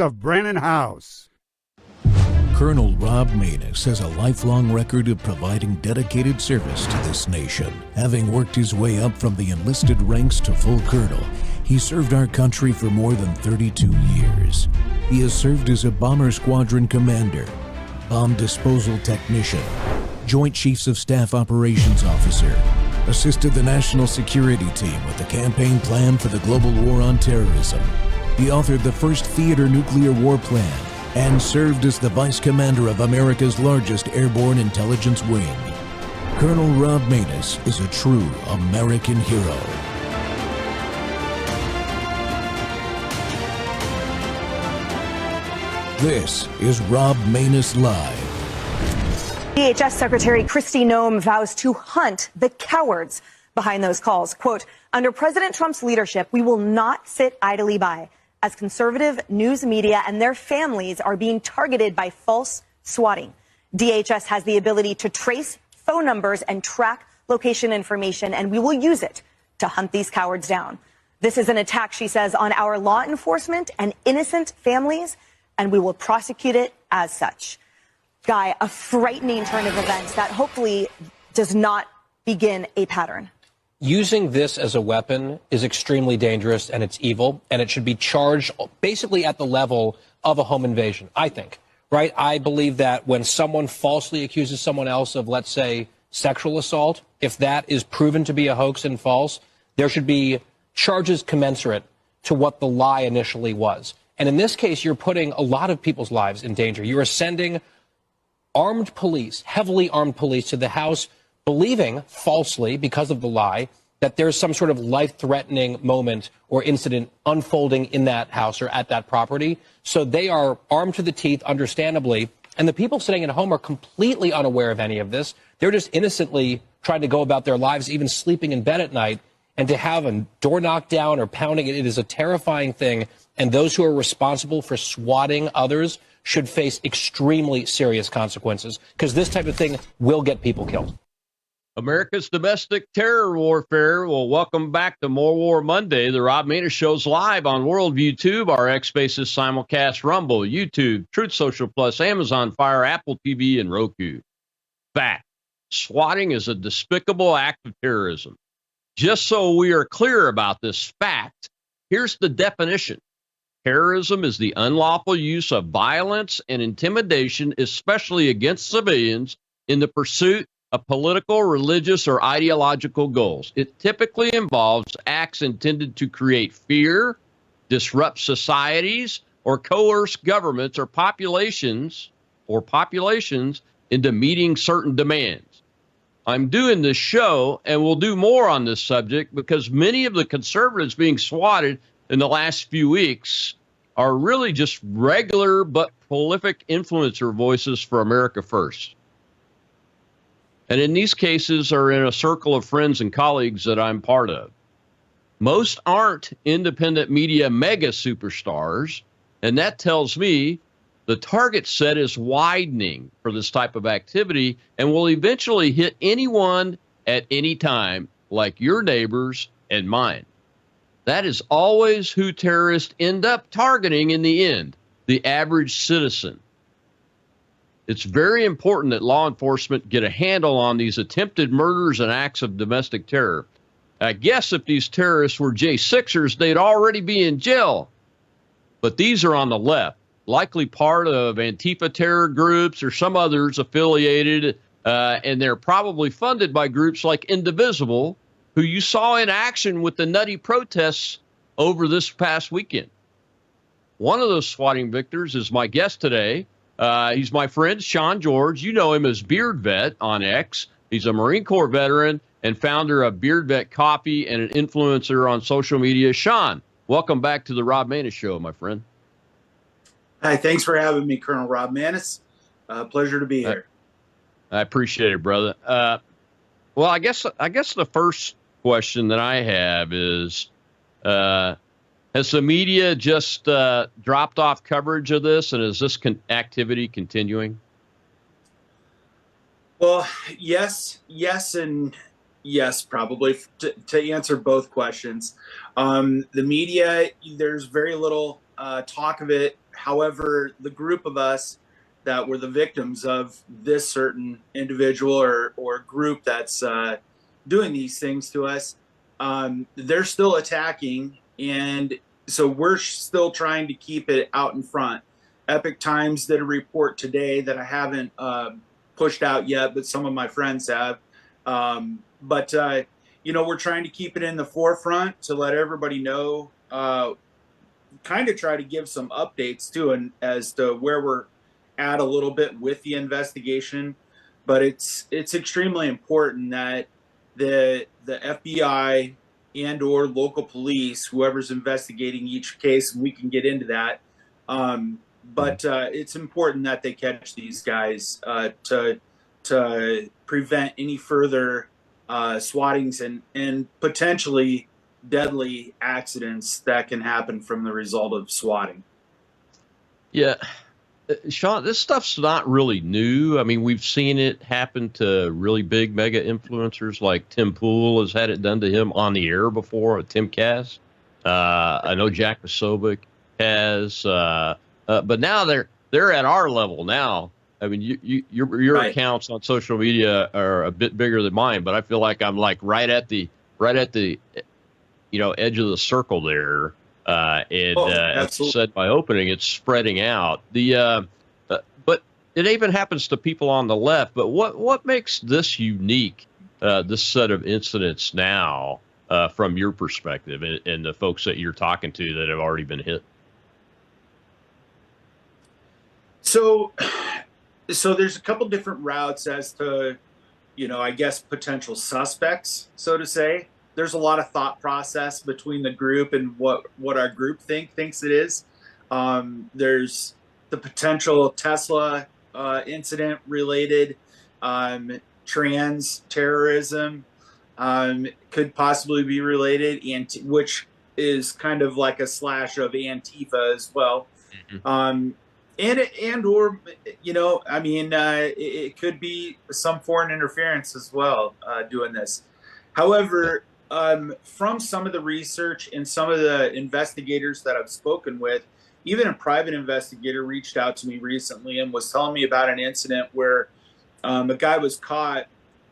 of Brannon House. Colonel Rob Maness has a lifelong record of providing dedicated service to this nation. Having worked his way up from the enlisted ranks to full colonel, he served our country for more than 32 years. He has served as a bomber squadron commander, bomb disposal technician, Joint Chiefs of Staff operations officer, assisted the national security team with the campaign plan for the global war on terrorism. He authored the first theater nuclear war plan and served as the vice commander of America's largest airborne intelligence wing. Colonel Rob Maness is a true American hero. This is Rob Maness Live. DHS Secretary Kristi Noem vows to hunt the cowards behind those calls. Quote, under President Trump's leadership, we will not sit idly by as conservative news media and their families are being targeted by false swatting. DHS has the ability to trace phone numbers and track location information, and we will use it to hunt these cowards down. This is an attack, she says, on our law enforcement and innocent families, and we will prosecute it as such. Guy, a frightening turn of events that hopefully does not begin a pattern. Using this as a weapon is extremely dangerous, and it's evil, and it should be charged basically at the level of a home invasion, I think, right? I believe that when someone falsely accuses someone else of, let's say, sexual assault, if that is proven to be a hoax and false, there should be charges commensurate to what the lie initially was. And in this case, you're putting a lot of people's lives in danger. You are sending armed police, heavily armed police, to the house, believing falsely, because of the lie, that there's some sort of life-threatening moment or incident unfolding in that house or at that property. So they are armed to the teeth, understandably, and the people sitting at home are completely unaware of any of this. They're just innocently trying to go about their lives, even sleeping in bed at night, and to have a door knocked down or pounding it is a terrifying thing, and those who are responsible for swatting others should face extremely serious consequences, because this type of thing will get people killed. America's domestic terror warfare. Well, welcome back to More War Monday. The Rob Maness Show's live on Worldview Tube, our X Spaces simulcast, Rumble, YouTube, Truth Social Plus, Amazon Fire, Apple TV, and Roku. Fact: swatting is a despicable act of terrorism. Just so we are clear about this fact, here's the definition. Terrorism is the unlawful use of violence and intimidation, especially against civilians, in the pursuit of political, religious, or ideological goals. It typically involves acts intended to create fear, disrupt societies, or coerce governments or populations into meeting certain demands. I'm doing this show, and we'll do more on this subject, because many of the conservatives being swatted in the last few weeks are really just regular but prolific influencer voices for America First. And in these cases are in a circle of friends and colleagues that I'm part of. Most aren't independent media mega superstars, and that tells me the target set is widening for this type of activity and will eventually hit anyone at any time, like your neighbors and mine. That is always who terrorists end up targeting in the end, the average citizen. It's very important that law enforcement get a handle on these attempted murders and acts of domestic terror. I guess if these terrorists were J6ers, they'd already be in jail. But these are on the left, likely part of Antifa terror groups or some others affiliated, and they're probably funded by groups like Indivisible, who you saw in action with the nutty protests over this past weekend. One of those swatting victors is my guest today. He's my friend, Sean George. You know him as Beard Vet on X. He's a Marine Corps veteran and founder of Beard Vet Coffee and an influencer on social media. Sean, welcome back to the Rob Maness Show, my friend. Hi, thanks for having me, Colonel Rob Maness. Pleasure to be here. I appreciate it, brother. Well, I guess the first question that I have is, has the media just dropped off coverage of this, and is this activity continuing? Well, yes, and yes, probably, to answer both questions. The media, there's very little talk of it. However, the group of us that were the victims of this certain individual or group that's doing these things to us, they're still attacking. And so we're still trying to keep it out in front. Epic Times did a report today that I haven't pushed out yet, but some of my friends have. But we're trying to keep it in the forefront to let everybody know, kind of try to give some updates too, and as to where we're at a little bit with the investigation. But it's extremely important that the FBI and or local police, whoever's investigating each case, and we can get into that. But it's important that they catch these guys to prevent any further swattings and potentially deadly accidents that can happen from the result of swatting. Yeah. Sean, this stuff's not really new. I mean, we've seen it happen to really big mega influencers like Tim Pool has had it done to him on the air before, Timcast. I know Jack Posobiec has, but now they're at our level now. I mean, your right. Accounts on social media are a bit bigger than mine, but I feel like I'm like right at the edge of the circle there. As you said by opening, it's spreading out. But it even happens to people on the left. But what makes this unique, this set of incidents now, from your perspective and the folks that you're talking to that have already been hit? So there's a couple different routes as to, I guess, potential suspects, so to say. There's a lot of thought process between the group and what our group thinks it is. There's the potential Tesla incident related, trans terrorism could possibly be related, which is kind of like a slash of Antifa as well. Mm-hmm. It could be some foreign interference as well doing this. However, from some of the research and some of the investigators that I've spoken with, even a private investigator reached out to me recently and was telling me about an incident where a guy was caught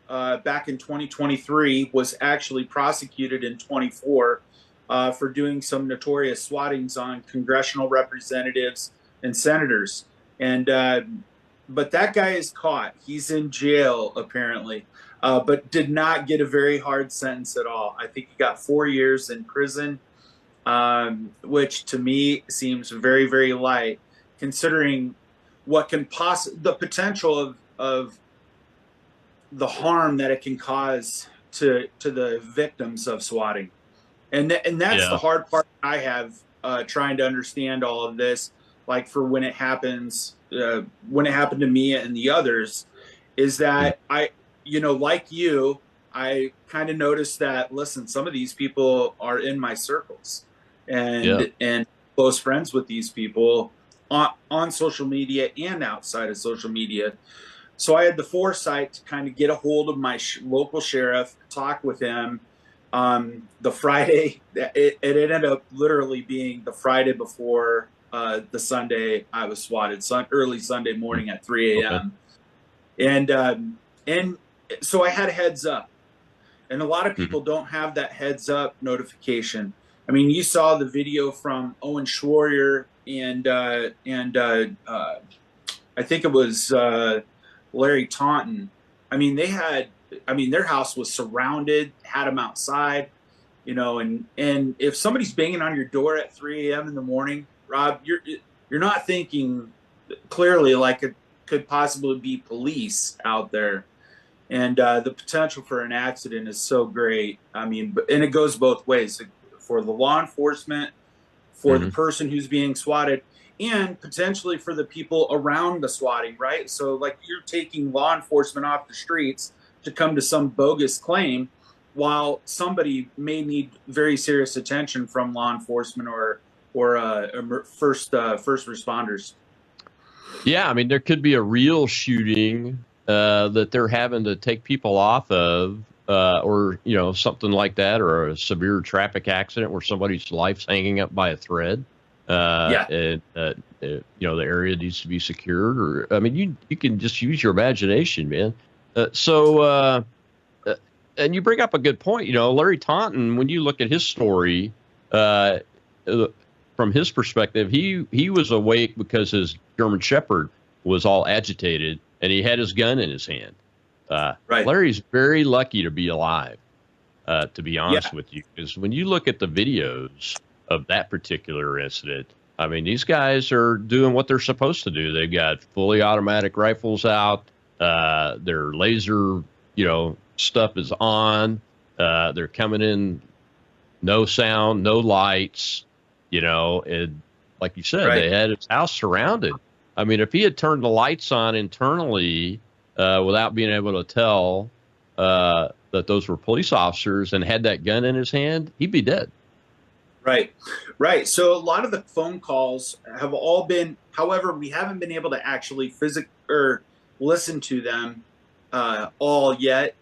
back in 2023, was actually prosecuted in 24 for doing some notorious swattings on congressional representatives and senators. And but that guy is caught. He's in jail, apparently. But did not get a very hard sentence at all. I think he got 4 years in prison, which to me seems very, very light, considering what can the potential of the harm that it can cause to the victims of swatting. And that's the hard part I have trying to understand all of this. Like for when it happens, when it happened to me and the others, is that like you, I kind of noticed that, listen, some of these people are in my circles and close friends with these people on social media and outside of social media. So I had the foresight to kind of get a hold of my local sheriff, talk with him. The Friday, it ended up literally being the Friday before the Sunday I was swatted, early Sunday morning at 3 a.m. Okay. And so I had a heads up, and a lot of people don't have that heads up notification. I mean, you saw the video from Owen Schwarrier and I think it was Larry Taunton. I mean, their house was surrounded, had them outside, and if somebody's banging on your door at 3 a.m. in the morning, Rob, you're not thinking clearly like it could possibly be police out there. And the potential for an accident is so great. I mean, and it goes both ways for the law enforcement, for the person who's being swatted, and potentially for the people around the swatting, right? So like you're taking law enforcement off the streets to come to some bogus claim, while somebody may need very serious attention from law enforcement or first responders. Yeah, I mean, there could be a real shooting that they're having to take people off of, or something like that, or a severe traffic accident where somebody's life's hanging up by a thread. And you know, the area needs to be secured. Or I mean, you can just use your imagination, man. And you bring up a good point. You know, Larry Taunton, when you look at his story, from his perspective, he was awake because his German Shepherd was all agitated and he had his gun in his hand. Right. Larry's very lucky to be alive, to be honest with you, because when you look at the videos of that particular incident, I mean, these guys are doing what they're supposed to do. They've got fully automatic rifles out. Their laser, stuff is on. They're coming in, no sound, no lights, and like you said, they had his house surrounded. I mean, if he had turned the lights on internally without being able to tell that those were police officers and had that gun in his hand, he'd be dead. Right. So a lot of the phone calls have all been, however, we haven't been able to actually listen to them all yet.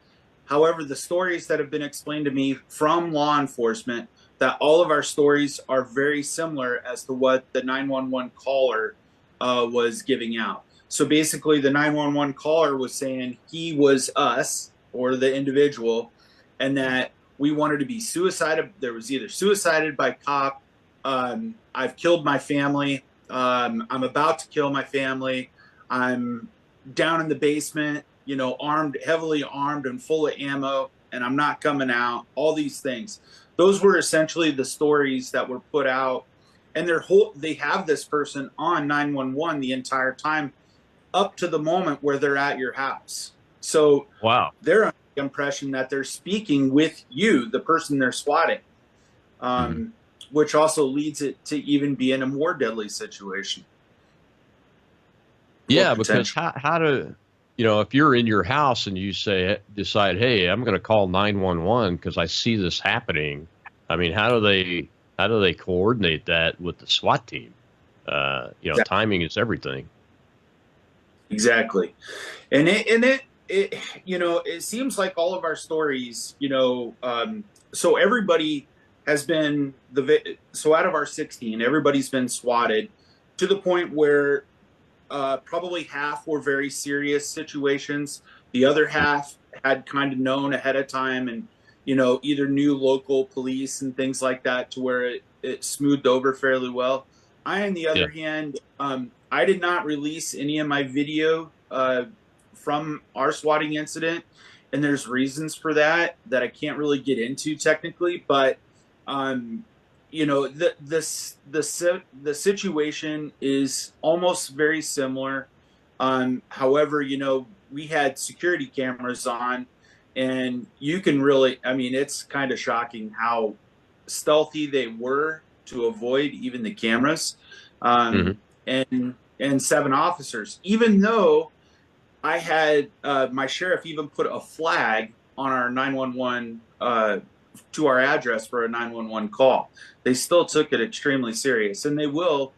However, the stories that have been explained to me from law enforcement, that all of our stories are very similar as to what the 911 caller was giving out. So basically, the 911 caller was saying he was us, or the individual, and that we wanted to be suicided. There was either suicided by cop, I've killed my family, I'm about to kill my family, I'm down in the basement, heavily armed and full of ammo, and I'm not coming out, all these things. Those were essentially the stories that were put out. And they have this person on 911 the entire time up to the moment where they're at your house. So wow, they're under the impression that they're speaking with you, the person they're swatting, which also leads it to even be in a more deadly situation. Yeah, because how to... if you're in your house and you decide, hey, I'm going to call 911 because I see this happening. I mean, how do they coordinate that with the SWAT team? Timing is everything. Exactly. And it seems like all of our stories, so everybody has been out of our 16, everybody's been swatted to the point where probably half were very serious situations. The other half had kind of known ahead of time and, either knew local police and things like that to where it smoothed over fairly well. On the other hand, I did not release any of my video from our swatting incident. And there's reasons for that I can't really get into technically, but the situation is almost very similar. However, we had security cameras on, and you can really, it's kind of shocking how stealthy they were to avoid even the cameras. And 7 officers, even though I had my sheriff even put a flag on our 911 to our address for a 911 call. They still took it extremely serious, and they will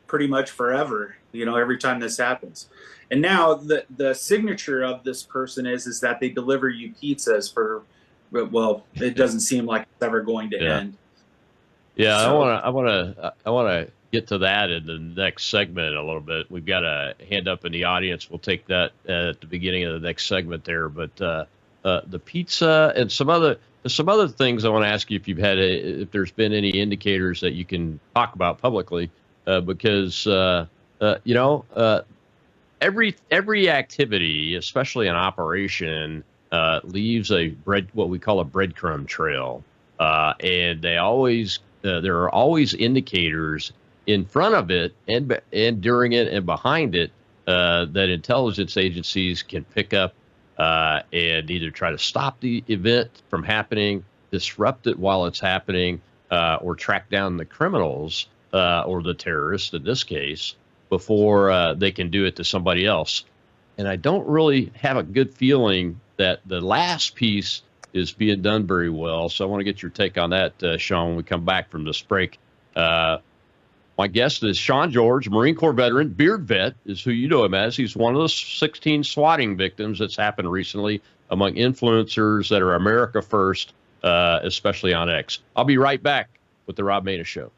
pretty much forever, every time this happens. And now the signature of this person is that they deliver you pizzas for, well, it doesn't seem like it's ever going to end. Yeah, So, I want to get to that in the next segment a little bit. We've got a hand up in the audience. We'll take that at the beginning of the next segment there, but the pizza and some other things I want to ask you if there's been any indicators that you can talk about publicly, because every activity, especially an operation, leaves what we call a breadcrumb trail, and there are always indicators in front of it and during it and behind it that intelligence agencies can pick up and either try to stop the event from happening, disrupt it while it's happening, or track down the criminals or the terrorists in this case before they can do it to somebody else. And I don't really have a good feeling that the last piece is being done very well. So I want to get your take on that, Sean, when we come back from this break. My guest is Sean George, Marine Corps veteran, beard vet is who you know him as. He's one of the 16 swatting victims that's happened recently among influencers that are America first, especially on X. I'll be right back with the Rob Maness Show.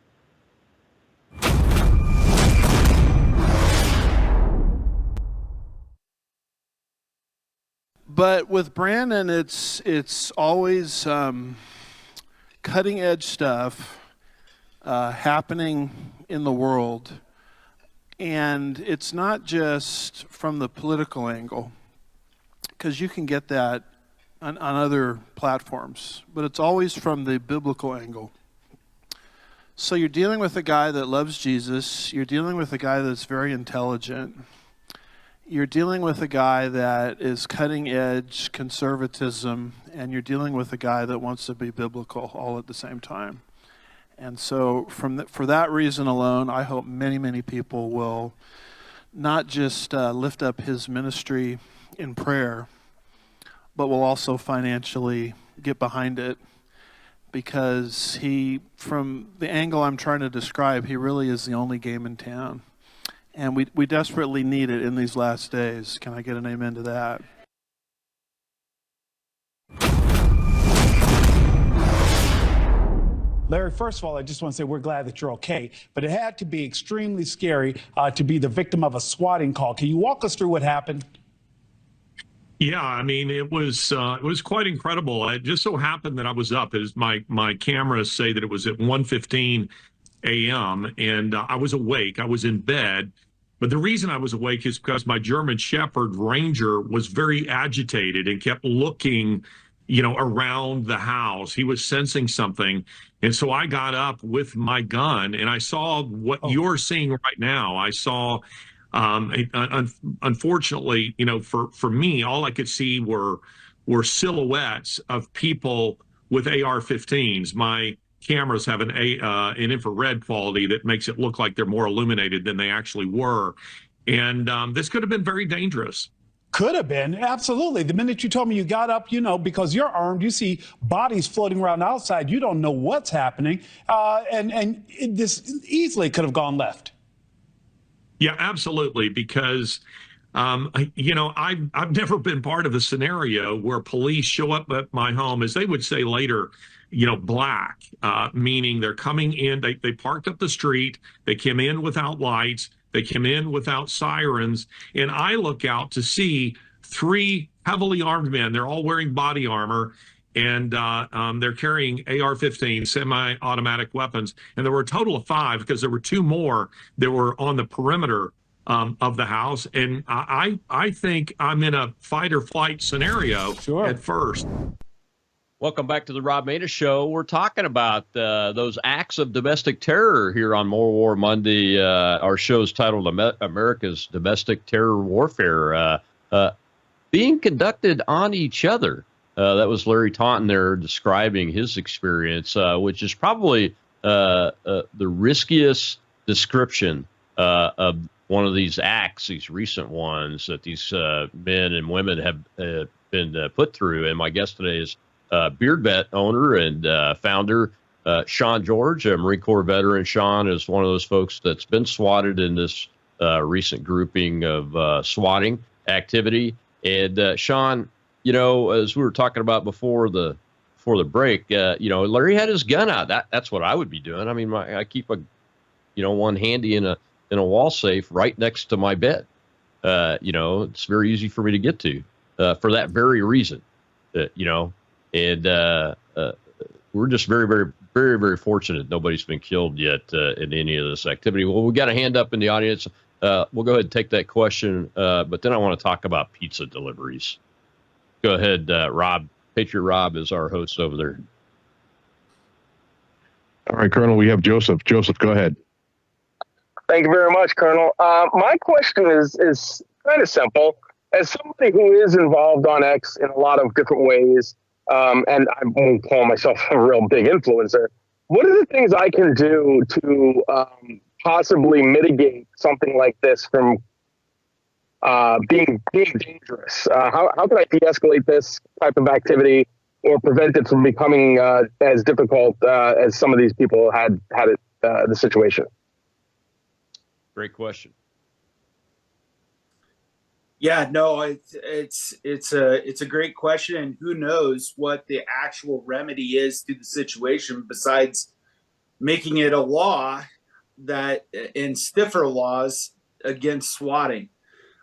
But with Brandon, it's always cutting edge stuff happening in the world, and it's not just from the political angle, because you can get that on other platforms, but it's always from the biblical angle. So you're dealing with a guy that loves Jesus, you're dealing with a guy that's very intelligent, you're dealing with a guy that is cutting edge conservatism, and you're dealing with a guy that wants to be biblical all at the same time. And so for that reason alone, I hope many, many people will not just lift up his ministry in prayer, but will also financially get behind it, because he, from the angle I'm trying to describe, he really is the only game in town. And we desperately need it in these last days. Can I get an amen to that? Larry, first of all, I just want to say we're glad that you're okay, but it had to be extremely scary to be the victim of a swatting call. Can you walk us through what happened? Yeah, I mean, it was quite incredible. It just so happened that I was up, as my cameras say that it was at 1:15 a.m. and I was awake. I was in bed. But the reason I was awake is because my German Shepherd Ranger was very agitated and kept looking, around the house. He was sensing something. And so I got up with my gun and I saw what you're seeing right now. I saw, unfortunately, for me, all I could see were silhouettes of people with AR-15s. My cameras have an infrared quality that makes it look like they're more illuminated than they actually were. And this could have been very dangerous. Could have been, absolutely. The minute you told me you got up, because you're armed, you see bodies floating around outside. You don't know what's happening. And this easily could have gone left. Yeah, absolutely. Because, I've never been part of a scenario where police show up at my home, as they would say later, black, meaning they're coming in. They parked up the street. They came in without lights. They came in without sirens. And I look out to see 3 heavily armed men. They're all wearing body armor. And they're carrying AR-15 semi-automatic weapons. And there were a total of 5, because there were 2 more that were on the perimeter of the house. And I think I'm in a fight or flight scenario at first. Welcome back to the Rob Maness Show. We're talking about those acts of domestic terror here on More War Monday. Our show's titled America's Domestic Terror Warfare, being conducted on each other. That was Larry Taunton there describing his experience, which is probably the riskiest description of one of these acts, these recent ones that these men and women have been put through. And my guest today is Beard Vet owner and founder Sean George, a Marine Corps veteran. Sean is one of those folks that's been swatted in this recent grouping of swatting activity. And Sean, as we were talking about before the break, Larry had his gun out. That's what I would be doing. I mean, I keep one handy in a wall safe right next to my bed. It's very easy for me to get to for that very reason. And we're just very, very, very, very fortunate nobody's been killed yet in any of this activity. Well, we got a hand up in the audience. We'll go ahead and take that question, but then I want to talk about pizza deliveries. Go ahead, Rob. Patriot Rob is our host over there. All right, Colonel, we have Joseph. Joseph, go ahead. Thank you very much, Colonel. My question is kind of simple. As somebody who is involved on X in a lot of different ways, and I won't call myself a real big influencer, what are the things I can do to possibly mitigate something like this from being dangerous? How can I de-escalate this type of activity or prevent it from becoming as difficult as some of these people had it, the situation? Great question. Yeah, no, it's a great question, and who knows what the actual remedy is to the situation besides making it a law and stiffer laws against swatting.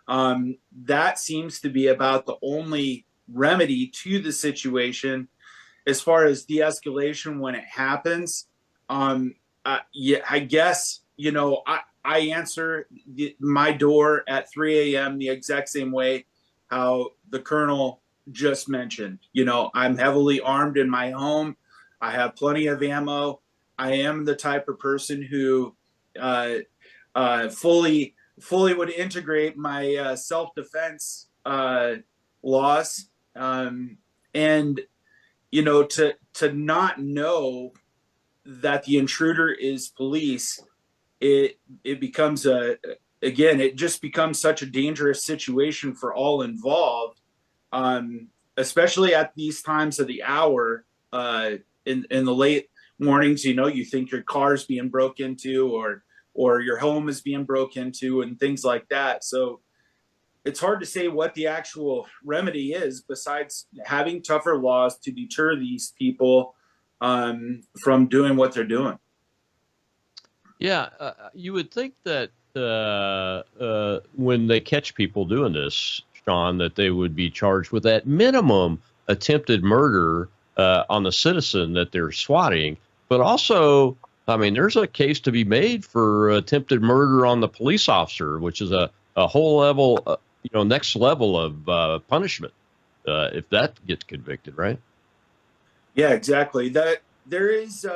That seems to be about the only remedy to the situation as far as de-escalation when it happens. Yeah, I guess, I answer my door at 3 a.m. the exact same way how the Colonel just mentioned. I'm heavily armed in my home. I have plenty of ammo. I am the type of person who fully would integrate my self-defense laws. And to not know that the intruder is police, it becomes it just becomes such a dangerous situation for all involved, especially at these times of the hour, in the late mornings. You think your car's being broke into, or your home is being broke into, and things like that. So it's hard to say what the actual remedy is besides having tougher laws to deter these people from doing what they're doing. Yeah, you would think that when they catch people doing this, Sean, that they would be charged with at minimum attempted murder on the citizen that they're swatting. But also, I mean, there's a case to be made for attempted murder on the police officer, which is a whole level, next level of punishment if that gets convicted, right? Yeah, exactly. There is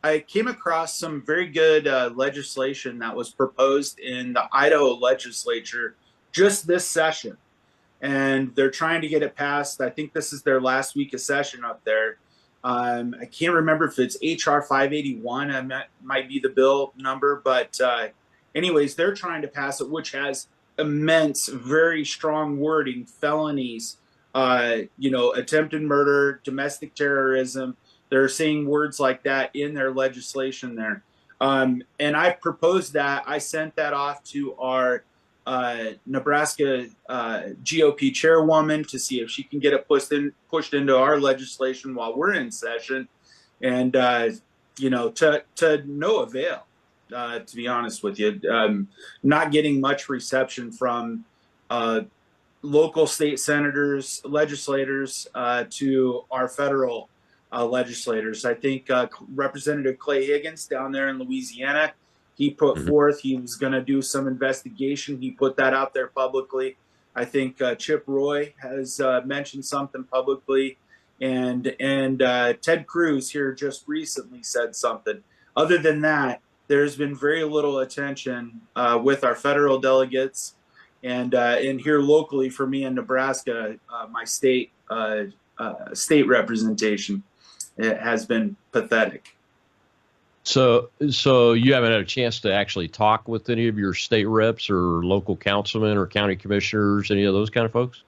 I came across some very good legislation that was proposed in the Idaho legislature just this session. And they're trying to get it passed. I think this is their last week of session up there. I can't remember if it's HR 581. That might be the bill number. But anyways, they're trying to pass it, which has immense, very strong wording, felonies, attempted murder, domestic terrorism. They're saying words like that in their legislation there. And I proposed that. I sent that off to our Nebraska GOP chairwoman to see if she can get it pushed into our legislation while we're in session. And, to no avail, to be honest with you. Not getting much reception from local state senators, legislators, to our federal legislators. I think Representative Clay Higgins down there in Louisiana, he put forth he was going to do some investigation. He put that out there publicly. I think Chip Roy has mentioned something publicly, and Ted Cruz here just recently said something. Other than that, there's been very little attention with our federal delegates, and here locally for me in Nebraska, my state representation. It has been pathetic. So you haven't had a chance to actually talk with any of your state reps or local councilmen or county commissioners, any of those kind of folks?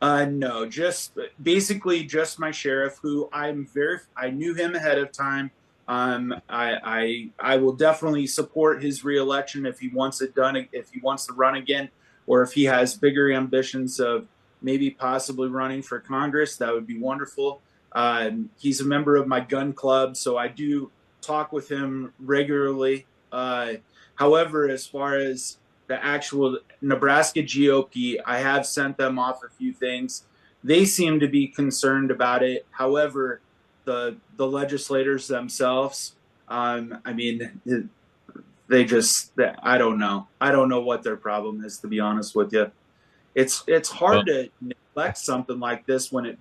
No, just basically just my sheriff, who I knew him ahead of time. I will definitely support his reelection if he wants it done, if he wants to run again, or if he has bigger ambitions of maybe possibly running for Congress. That would be wonderful. He's a member of my gun club, so I do talk with him regularly. However, as far as the actual Nebraska GOP, I have sent them off a few things. They seem to be concerned about it. However, the legislators themselves, I don't know. I don't know what their problem is, to be honest with you. It's hard to neglect something like this when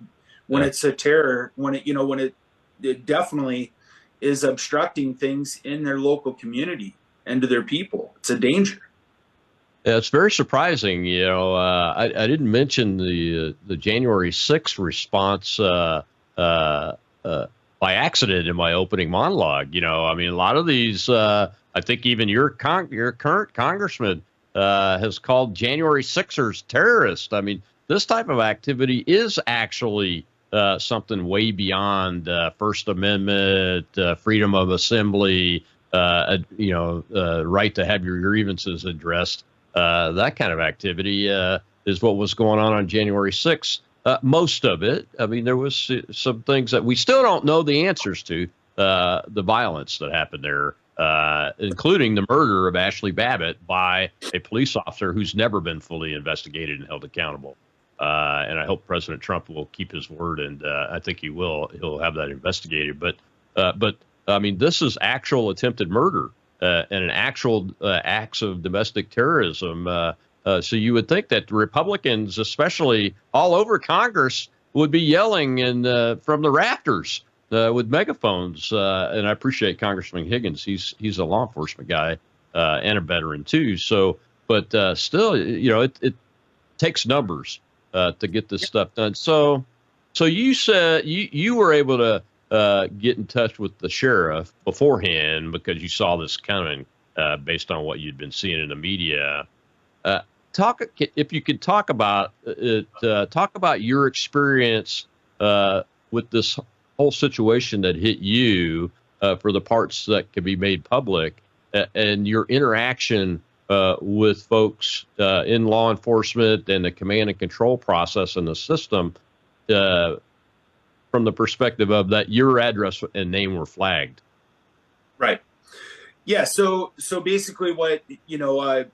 it's a terror, when it definitely is obstructing things in their local community and to their people. It's a danger. Yeah, it's very surprising. I didn't mention the January 6th response by accident in my opening monologue. A lot of these, I think even your current congressman has called January 6ers terrorists. This type of activity is actually something way beyond First Amendment, freedom of assembly, right to have your grievances addressed. That kind of activity is what was going on January 6th. Most of it. There was some things that we still don't know the answers to, the violence that happened there, including the murder of Ashley Babbitt by a police officer who's never been fully investigated and held accountable. And I hope President Trump will keep his word, and I think he will. He'll have that investigated. But I mean, this is actual attempted murder and an actual acts of domestic terrorism. So you would think that Republicans, especially all over Congress, would be yelling from the rafters with megaphones. And I appreciate Congressman Higgins. He's a law enforcement guy and a veteran too. So, but still, it takes numbers to get this stuff done. So you said you were able to get in touch with the sheriff beforehand because you saw this coming based on what you'd been seeing in the media. If you could talk about it, talk about your experience with this whole situation that hit you for the parts that could be made public and your interaction with folks in law enforcement and the command and control process and the system from the perspective of that your address and name were flagged. Right. Yeah. So basically what, the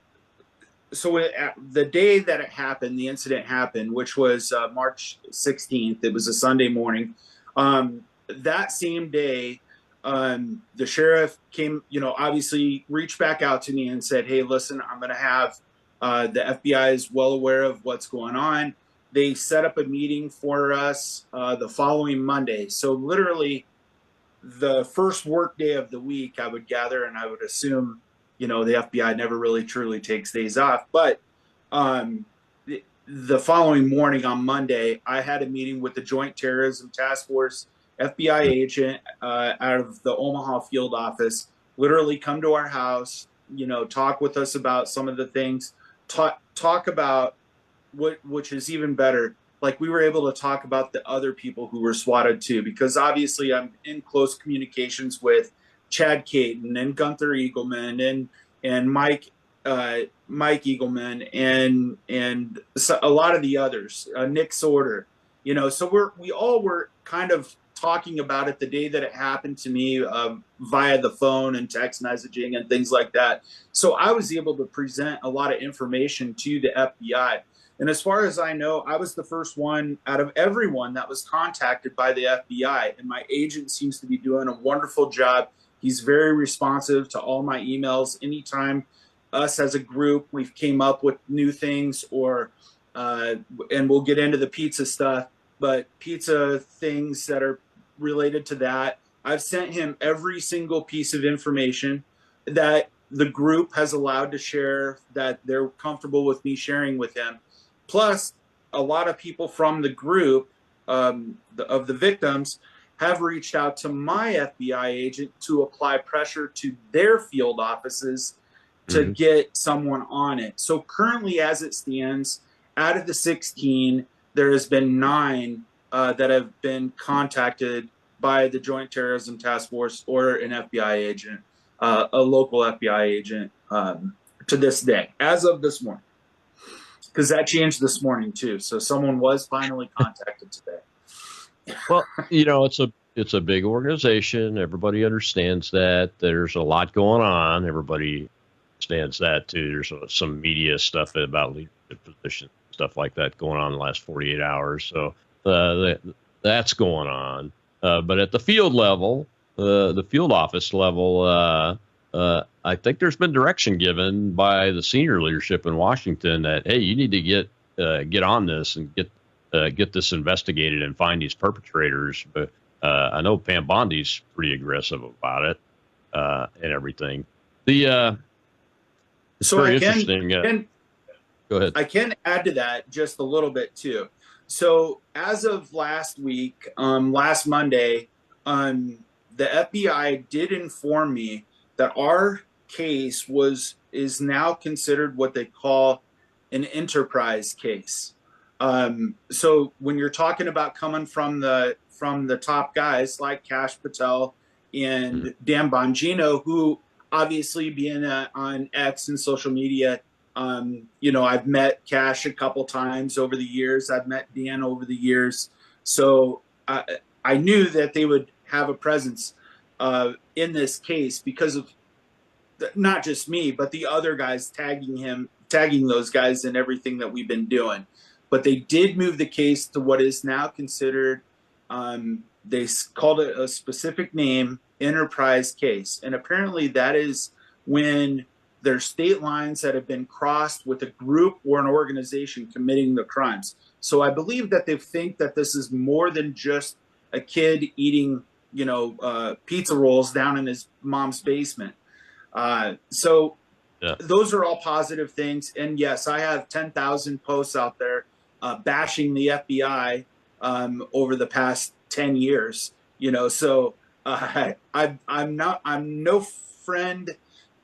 day that it happened, the incident happened, which was March 16th. It was a Sunday morning. That same day, the sheriff came, obviously reached back out to me and said, "Hey, listen, I'm going to have the FBI is well aware of what's going on." They set up a meeting for us the following Monday. So literally the first work day of the week, I would gather, and I would assume, the FBI never really truly takes days off. But the following morning on Monday, I had a meeting with the Joint Terrorism Task Force FBI agent out of the Omaha field office, literally come to our house, talk with us about some of the things, talk about which is even better. Like we were able to talk about the other people who were swatted too, because obviously I'm in close communications with Chad Caton and Gunther Eagleman and Mike Eagleman and a lot of the others, Nick Sorter, so we all were kind of talking about it the day that it happened to me via the phone and text messaging and things like that. So I was able to present a lot of information to the FBI. And as far as I know, I was the first one out of everyone that was contacted by the FBI. And my agent seems to be doing a wonderful job. He's very responsive to all my emails. Anytime us as a group, we've came up with new things and we'll get into the pizza stuff, but pizza things that are related to that, I've sent him every single piece of information that the group has allowed to share that they're comfortable with me sharing with him. Plus, a lot of people from the group of the victims have reached out to my FBI agent to apply pressure to their field offices to get someone on it. So currently, as it stands, out of the 16, there has been 9 that have been contacted by the Joint Terrorism Task Force or an FBI agent, a local FBI agent, to this day, as of this morning. Because that changed this morning too. So someone was finally contacted today. Well, it's a big organization. Everybody understands that. There's a lot going on. Everybody understands that too. There's some media stuff about leadership positions, stuff like that going on in the last 48 hours. So that's going on. But at the field level, the field office level, I think there's been direction given by the senior leadership in Washington that, hey, you need to get on this and get this investigated and find these perpetrators. But I know Pam Bondi's pretty aggressive about it and everything. It's very interesting. Go ahead. I can add to that just a little bit too. So as of last week, last Monday, the FBI did inform me that our case is now considered what they call an enterprise case. So when you're talking about coming from the top guys like Kash Patel and Dan Bongino, who obviously being on X and social media, I've met Kash a couple times over the years. I've met Dan over the years. So I knew that they would have a presence in this case because of not just me, but the other guys tagging those guys in everything that we've been doing. but they did move the case to what is now considered, they called it a specific name, enterprise case. And apparently that is when there's state lines that have been crossed with a group or an organization committing the crimes. So I believe that they think that this is more than just a kid eating, pizza rolls down in his mom's basement. So those are all positive things. And yes, I have 10,000 posts out there bashing the FBI over the past 10 years. So I'm no friend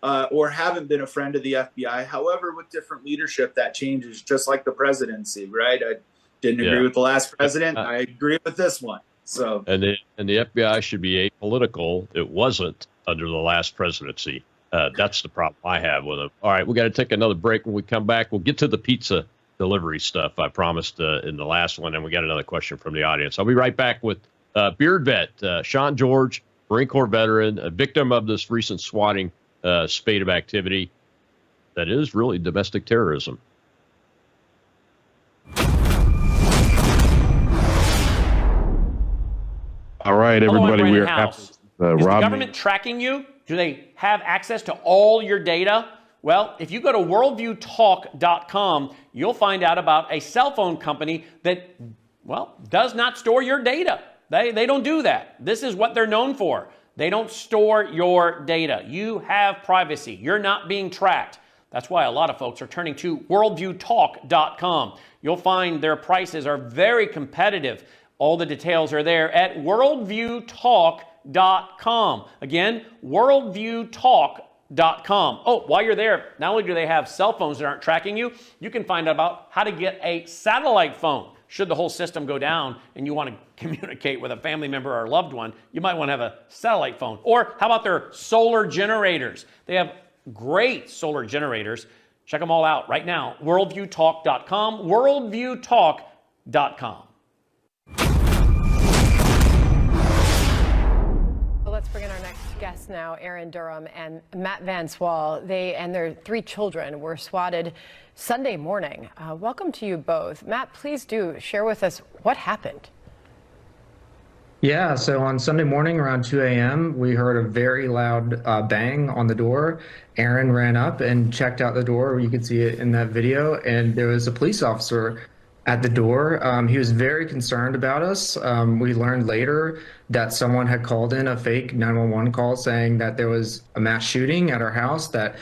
or haven't been a friend of the FBI. However, with different leadership, that changes, just like the presidency, right? I didn't agree with the last president. I agree with this one. So and the FBI should be apolitical. It wasn't under the last presidency. That's the problem I have with it. All right, we got to take another break. When we come back, we'll get to the pizza delivery stuff I promised in the last one, and we got another question from the audience. I'll be right back with Beard Vet, Sean George, Marine Corps veteran, a victim of this recent swatting spate of activity that is really domestic terrorism. All right, everybody, we are happy. Is the government tracking you? Do they have access to all your data? Well, if you go to worldviewtalk.com, you'll find out about a cell phone company that, does not store your data. They don't do that. This is what they're known for. They don't store your data. You have privacy. You're not being tracked. That's why a lot of folks are turning to worldviewtalk.com. You'll find their prices are very competitive. All the details are there at worldviewtalk.com. Again, worldviewtalk.com. Oh, while you're there, not only do they have cell phones that aren't tracking you, you can find out about how to get a satellite phone. Should the whole system go down and you want to communicate with a family member or a loved one, you might want to have a satellite phone. Or how about their solar generators? They have great solar generators. Check them all out right now. Worldviewtalk.com, worldviewtalk.com. Let's bring in our next guest now, Aaron Durham and Matt Van Swal. They and their 3 children were swatted Sunday morning. Welcome to you both. Matt, please do share with us what happened. Yeah, so on Sunday morning around 2 a.m., we heard a very loud bang on the door. Aaron ran up and checked out the door. You could see it in that video. And there was a police officer at the door. He was very concerned about us. We learned later that someone had called in a fake 911 call saying that there was a mass shooting at our house, that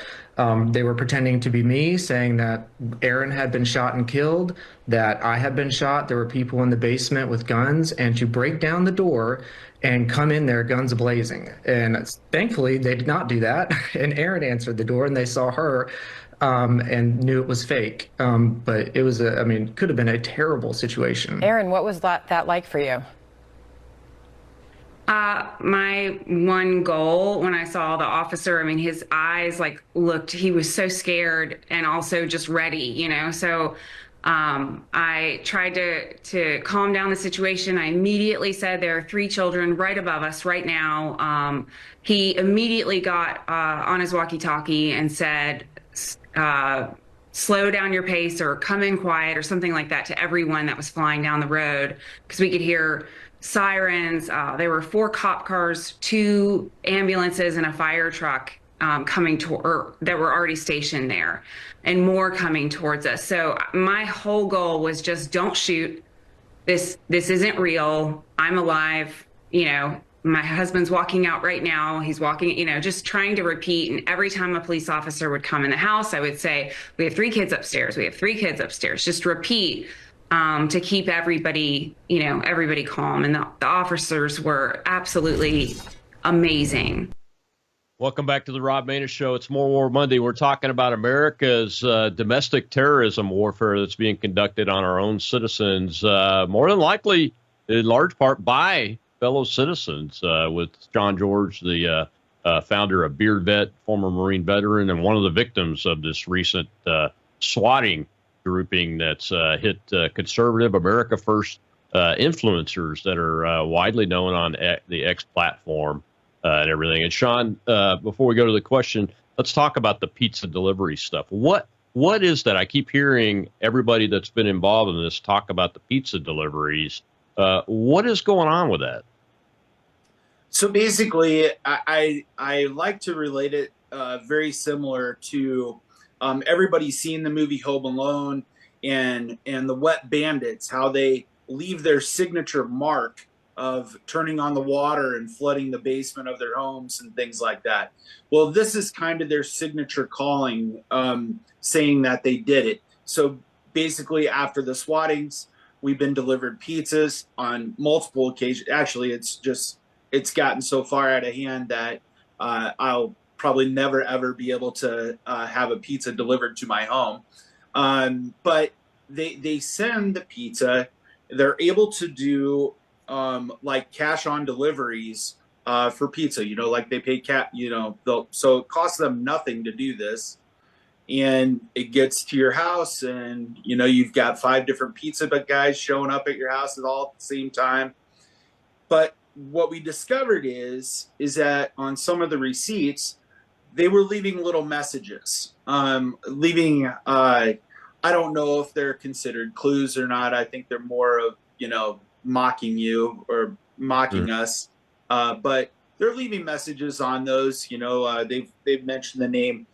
they were pretending to be me, saying that Aaron had been shot and killed, that I had been shot. There were people in the basement with guns, and to break down the door and come in there guns blazing. And thankfully, they did not do that. And Aaron answered the door, and they saw her. And knew it was fake. But it was, could have been a terrible situation. Aaron, what was that like for you? My one goal when I saw the officer, his eyes he was so scared and also just ready, So I tried to calm down the situation. I immediately said there are 3 children right above us right now. He immediately got on his walkie-talkie and said, slow down your pace or come in quiet or something like that to everyone that was flying down the road, because we could hear sirens. There were 4 cop cars, 2 ambulances, and a fire truck coming that were already stationed there, and more coming towards us. So my whole goal was just don't shoot. This isn't real. I'm alive. My husband's walking out right now. He's walking, just trying to repeat. And every time a police officer would come in the house, I would say, we have 3 kids upstairs. We have 3 kids upstairs. Just repeat to keep everybody, everybody calm. And the officers were absolutely amazing. Welcome back to the Rob Maness Show. It's More War Monday. We're talking about America's domestic terrorism warfare that's being conducted on our own citizens, more than likely, in large part, by fellow citizens, with Sean George, the founder of Beard Vet, former Marine veteran, and one of the victims of this recent swatting grouping that's hit conservative America First influencers that are widely known on the X platform and everything. And Sean, before we go to the question, let's talk about the pizza delivery stuff. What What is that? I keep hearing everybody that's been involved in this talk about the pizza deliveries. What is going on with that? So basically, I like to relate it very similar to everybody's seen the movie Home Alone and the Wet Bandits, how they leave their signature mark of turning on the water and flooding the basement of their homes and things like that. Well, this is kind of their signature calling, saying that they did it. So basically, after the swattings, we've been delivered pizzas on multiple occasions. Actually, it's gotten so far out of hand that I'll probably never, ever be able to have a pizza delivered to my home. But they send the pizza. They're able to do like cash on deliveries for pizza, like they pay so it costs them nothing to do this. And it gets to your house and, you've got 5 different pizza guys showing up at your house at all at the same time. But what we discovered is that on some of the receipts, they were leaving little messages, I don't know if they're considered clues or not. I think they're more of, mocking you or mocking us. But they're leaving messages on those, they've mentioned the name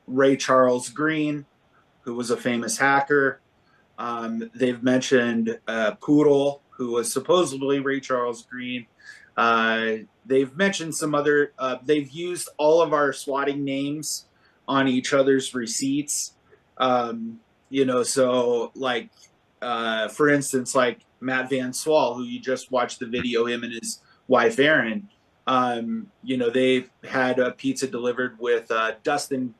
Ray Charles Green, who was a famous hacker. They've mentioned Poodle, who was supposedly Ray Charles Green. They've mentioned some other, they've used all of our swatting names on each other's receipts. So like, for instance, like Matt Van Swal, who you just watched the video, him and his wife, Erin, they've had a pizza delivered with Dustin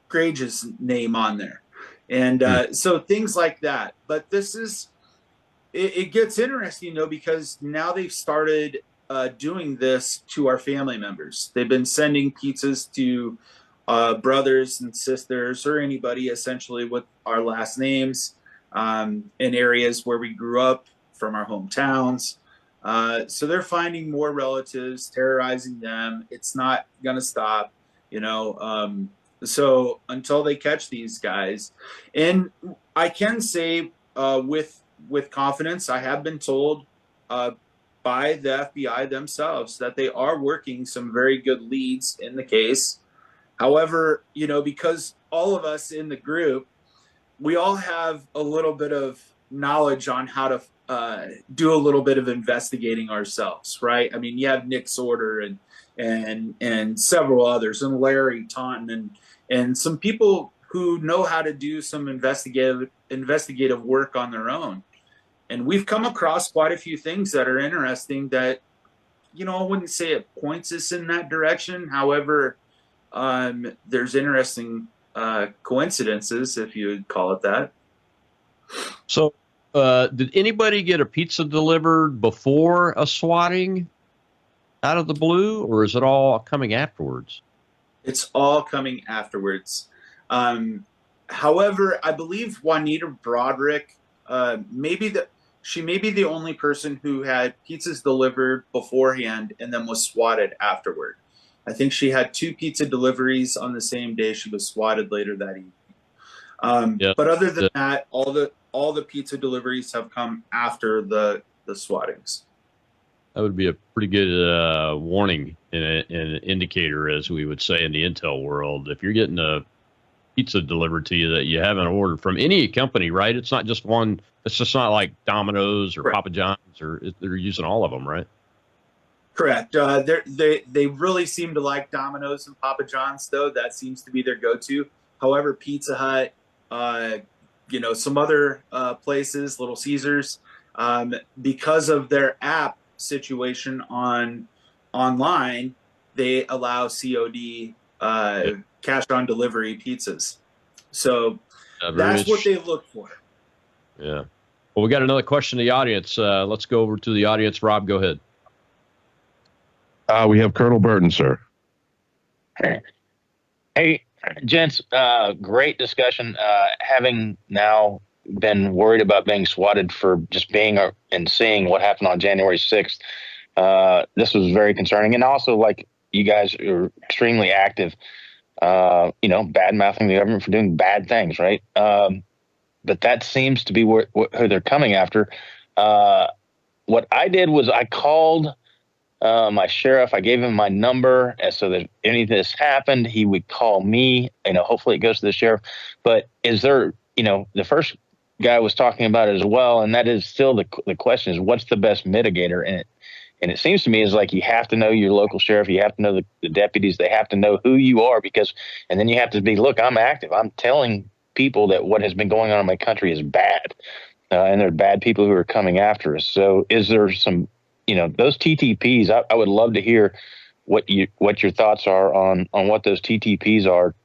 Grage's name on there. And so things like that. But it gets interesting, though, because now they've started doing this to our family members. They've been sending pizzas to brothers and sisters or anybody essentially with our last names in areas where we grew up, from our hometowns. So they're finding more relatives, terrorizing them. It's not going to stop, so until they catch these guys. And I can say with confidence, I have been told by the FBI themselves that they are working some very good leads in the case. However, because all of us in the group, we all have a little bit of knowledge on how to do a little bit of investigating ourselves, right? I mean, you have Nick Sorter and several others, and Larry Taunton, and some people who know how to do some investigative work on their own. And we've come across quite a few things that are interesting that, I wouldn't say it points us in that direction. However, there's interesting coincidences, if you would call it that. So did anybody get a pizza delivered before a swatting out of the blue, or is it all coming afterwards? It's all coming afterwards. However, I believe Juanita Broderick, she may be the only person who had pizzas delivered beforehand and then was swatted afterward. I think she had 2 pizza deliveries on the same day. She was swatted later that evening. But other than that, all the pizza deliveries have come after the swattings. That would be a pretty good warning and an indicator, as we would say in the intel world. If you're getting a pizza delivered to you that you haven't ordered from any company, right? It's not just one. It's just not like Domino's or Papa John's, or they're using all of them, right? Correct. They really seem to like Domino's and Papa John's, though. That seems to be their go-to. However, Pizza Hut, some other places, Little Caesars, because of their app situation online, they allow COD, cash on delivery pizzas. So that's what they look for. Yeah. Well, we got another question in the audience. Let's go over to the audience. Rob, go ahead. We have Colonel Burton, sir. Hey, gents, great discussion. Having now been worried about being swatted for just being and seeing what happened on January 6th, this was very concerning. And also, like, you guys are extremely active bad mouthing the government for doing bad things, right? But that seems to be who they're coming after. What I did was I called my sheriff. I gave him my number, and so that if any of this happened, he would call me. Hopefully it goes to the sheriff. But is there, the first guy was talking about it as well, and that is still the question is what's the best mitigator in it? And it seems to me is like you have to know your local sheriff, you have to know the deputies, they have to know who you are and then you have to be, look, I'm active. I'm telling people that what has been going on in my country is bad, and there are bad people who are coming after us. So is there some, those TTPs? I would love to hear what your thoughts are on what those TTPs are,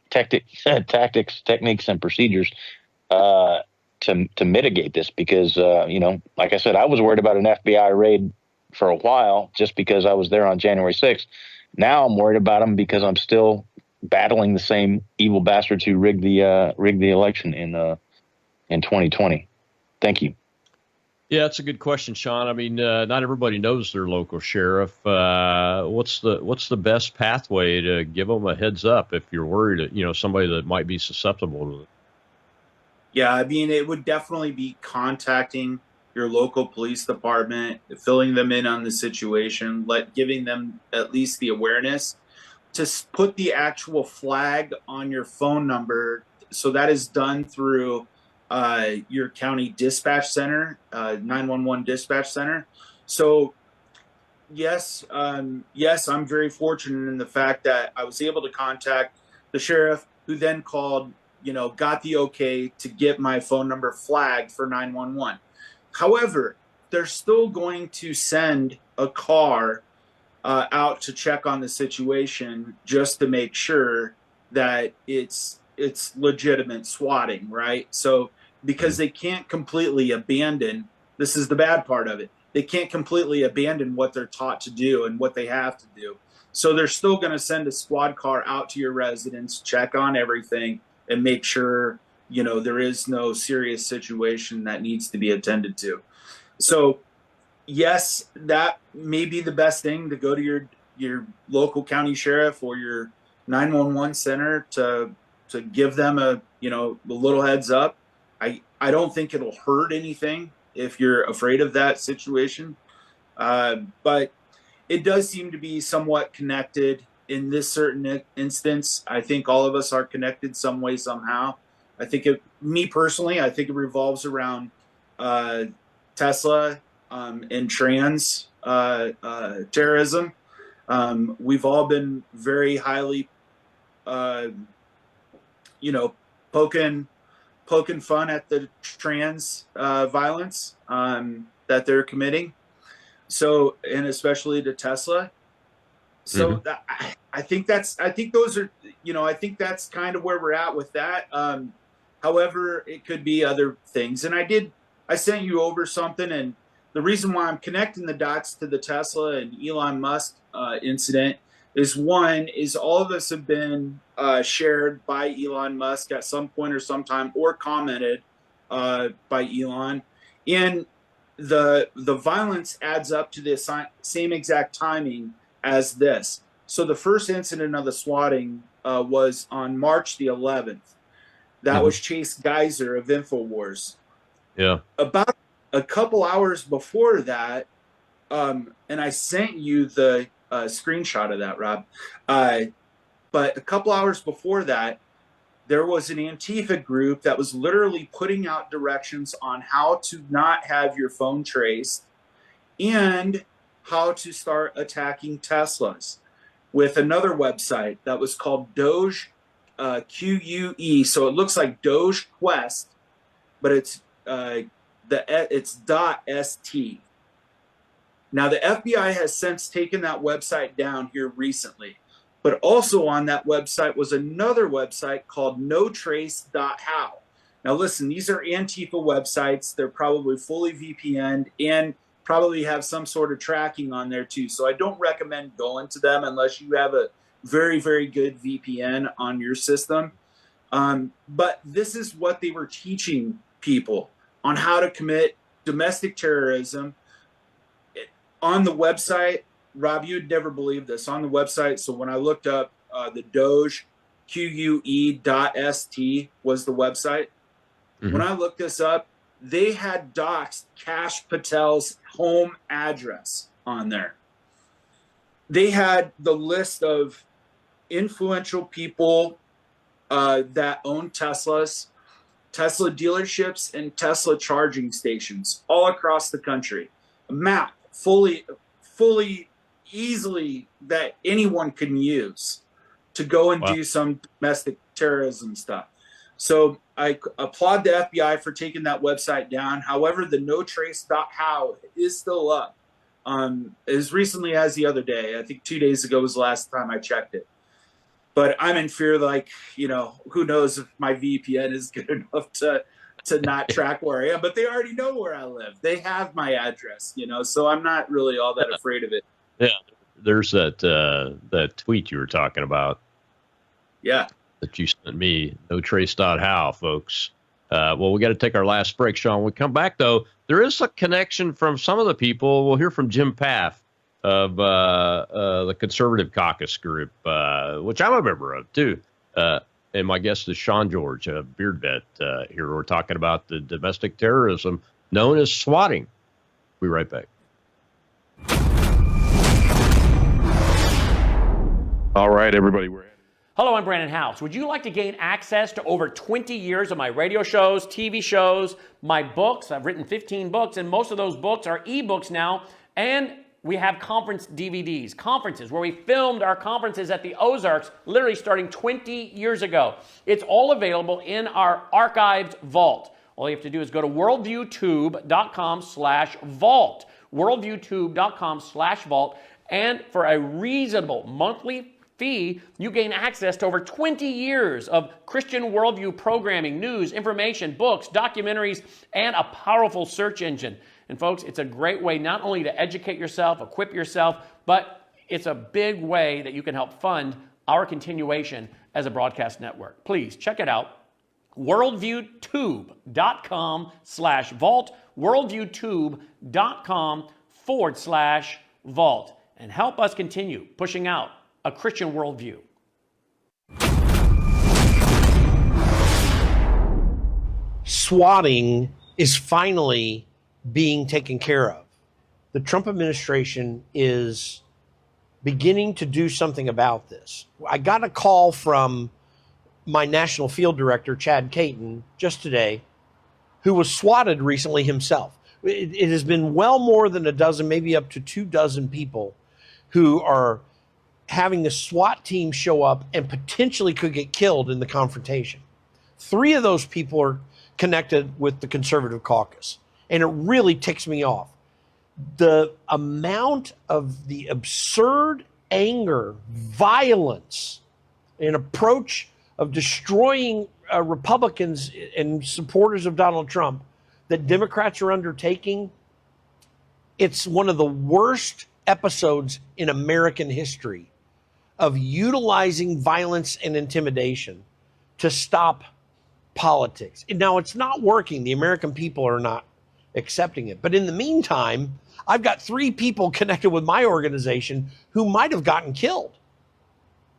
tactics, techniques, and procedures to mitigate this, because like I said, I was worried about an FBI raid for a while just because I was there on January 6th. Now I'm worried about them because I'm still battling the same evil bastards who rigged the election in 2020. Thank you. Yeah, that's a good question, Sean. I mean, not everybody knows their local sheriff. What's the best pathway to give them a heads up if you're worried, somebody that might be susceptible to it? Yeah, I mean, it would definitely be contacting your local police department, filling them in on the situation, giving them at least the awareness to put the actual flag on your phone number. So that is done through your county dispatch center, 911 dispatch center. So yes, I'm very fortunate in the fact that I was able to contact the sheriff, who then called, got the okay to get my phone number flagged for 911. However, they're still going to send a car out to check on the situation just to make sure that it's legitimate swatting, right? So because they can't completely abandon, this is the bad part of it, they can't completely abandon what they're taught to do and what they have to do. So they're still going to send a squad car out to your residence, check on everything, and make sure there is no serious situation that needs to be attended to. So yes, that may be the best thing, to go to your local county sheriff or your 911 center to give them a little heads up. I don't think it'll hurt anything if you're afraid of that situation, but it does seem to be somewhat connected in this certain instance. I think all of us are connected some way, somehow. I think me personally, I think it revolves around Tesla and trans terrorism. We've all been very highly, poking fun at the trans violence that they're committing. So, and especially to Tesla. So I think that's kind of where we're at with that. However, it could be other things. And I sent you over something, and the reason why I'm connecting the dots to the Tesla and Elon Musk incident is, one, is all of us have been shared by Elon Musk at some point or sometime, or commented by Elon. And the violence adds up to the same exact timing as this. So the first incident of the swatting was on March the 11th. That was Chase Geiser of InfoWars. Yeah. About a couple hours before that, and I sent you the screenshot of that, Rob. But a couple hours before that, there was an Antifa group that was literally putting out directions on how to not have your phone traced and how to start attacking Teslas, with another website that was called Doge QUE. So it looks like Doge Quest, but it's .st. Now the FBI has since taken that website down here recently, but also on that website was another website called notrace.how. Now listen, these are Antifa websites. They're probably fully VPN'd and probably have some sort of tracking on there too. So I don't recommend going to them unless you have a very, very good VPN on your system. But this is what they were teaching people on how to commit domestic terrorism. On the website, Rob, you'd never believe this, on the website. So when I looked up the Doge, QUE.st was the website. When I looked this up, they had doxed Kash Patel's home address on there. They had the list of influential people that own Teslas, Tesla dealerships, and Tesla charging stations all across the country. A map fully easily that anyone can use to go and do some domestic terrorism stuff. So I applaud the FBI for taking that website down. However, the notrace.how is still up. As recently as the other day, I think 2 days ago was the last time I checked it. But I'm in fear, like, who knows if my VPN is good enough to not track where I am. But they already know where I live. They have my address, so I'm not really all that afraid of it. Yeah, there's that tweet you were talking about. Yeah. That you sent me, notrace.how, folks. Well, we got to take our last break, Sean. When we come back, though, there is a connection from some of the people. We'll hear from Jim Path of the Conservative Caucus Group, which I'm a member of, too. And my guest is Sean George, a beard vet. Here we're talking about the domestic terrorism known as swatting. We'll be right back. All right, everybody. Hello, I'm Brandon House. Would you like to gain access to over 20 years of my radio shows, TV shows, my books? I've written 15 books, and most of those books are ebooks now. And we have conference DVDs, conferences where we filmed our conferences at the Ozarks, literally starting 20 years ago. It's all available in our archived vault. All you have to do is go to worldviewtube.com/vault, worldviewtube.com/vault, and for a reasonable monthly fee, you gain access to over 20 years of Christian worldview programming, news, information, books, documentaries, and a powerful search engine. And folks, it's a great way not only to educate yourself, equip yourself, but it's a big way that you can help fund our continuation as a broadcast network. Please check it out. worldviewtube.com/vault, worldviewtube.com/vault, and help us continue pushing out a Christian worldview. Swatting is finally being taken care of. The Trump administration is beginning to do something about this. I got a call from my national field director, Chad Caton, just today, who was swatted recently himself. It has been well more than a dozen, maybe up to 24 people who are having the SWAT team show up and potentially could get killed in the confrontation. 3 of those people are connected with the Conservative Caucus, and it really ticks me off. The amount of the absurd anger, violence, and approach of destroying Republicans and supporters of Donald Trump that Democrats are undertaking, it's one of the worst episodes in American history of utilizing violence and intimidation to stop politics. Now, it's not working. The American people are not accepting it. But in the meantime, I've got 3 people connected with my organization who might have gotten killed